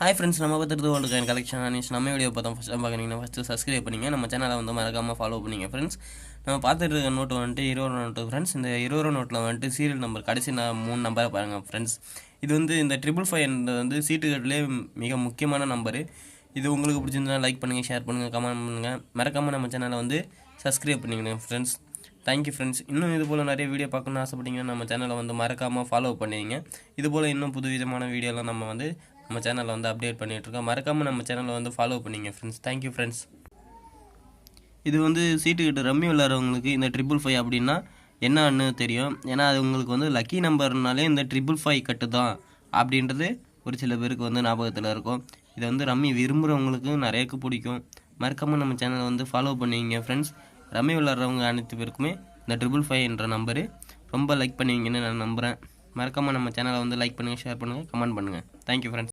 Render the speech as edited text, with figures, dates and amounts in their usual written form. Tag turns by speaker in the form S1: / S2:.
S1: Hi friends, நம்ம பார்த்துட்டு world coin collection Anish நம்ம வீடியோ பார்த்தோம். ஃபஸ்ட் டைம் பார்க்குறீங்கன்னா ஃபஸ்ட்டு சப்ஸ்கிரைப் பண்ணிங்க, நம்ம சேனலை வந்து மறக்காமல் ஃபாலோ பண்ணிங்க ஃப்ரெண்ட்ஸ். நம்ம பார்த்துட்டு இருக்க நோட்டு வந்துட்டு 20 நோட்டு ஃப்ரெண்ட்ஸ். இந்த 20 நோட்டில் வந்துட்டு சீரியல் நம்பர் கடைசி 3 நம்பரை பாருங்கள் ஃப்ரெண்ட்ஸ். இது வந்து இந்த 555 வந்து சீட்டுகட்டிலே மிக முக்கியமான நம்பரு. இது உங்களுக்கு பிடிச்சிருந்தா லைக் பண்ணுங்கள், ஷேர் பண்ணுங்கள், கமெண்ட் பண்ணுங்கள். மறக்காமல் நம்ம சேனலை வந்து சப்ஸ்கிரைப் பண்ணிக்கங்க ஃப்ரெண்ட்ஸ். Thank you friends. இன்னும் இது போல் நிறைய வீடியோ பார்க்கணுன்னு ஆசைப்பட்டீங்கன்னா நம்ம சேனலை வந்து மறக்காமல் ஃபாலோ பண்ணிங்க. இது போல் இன்னும் புது விதமான வீடியோலாம் நம்ம வந்து நம்ம சேனலில் வந்து அப்டேட் பண்ணிகிட்ருக்கோம். மறக்காமல் நம்ம சேனலை வந்து ஃபாலோ பண்ணிங்க ஃப்ரெண்ட்ஸ். Thank you friends. இது வந்து சீட்டுக்கிட்ட ரம்மி விளாட்றவங்களுக்கு இந்த 555 அப்படின்னா என்னன்னு தெரியும். ஏன்னா அது உங்களுக்கு வந்து லக்கி நம்பர்னாலே இந்த 555 கட்டு தான் அப்படின்றது ஒரு சில பேருக்கு வந்து ஞாபகத்தில் இருக்கும். இதை வந்து ரம்மி விரும்புகிறவங்களுக்கு நிறையக்கு பிடிக்கும். மறக்காமல் நம்ம சேனலை வந்து ஃபாலோ பண்ணிங்க ஃப்ரெண்ட்ஸ். ரம்மி விளாட்றவங்க அனைத்து பேருக்குமே இந்த 555 நம்பரு ரொம்ப லைக் பண்ணுவீங்கன்னு நான் நம்புகிறேன். மறக்காமல் நம்ம சேனலை வந்து லைக் பண்ணுங்கள், ஷேர் பண்ணுங்கள், கமெண்ட் பண்ணுங்கள். Thank you friends.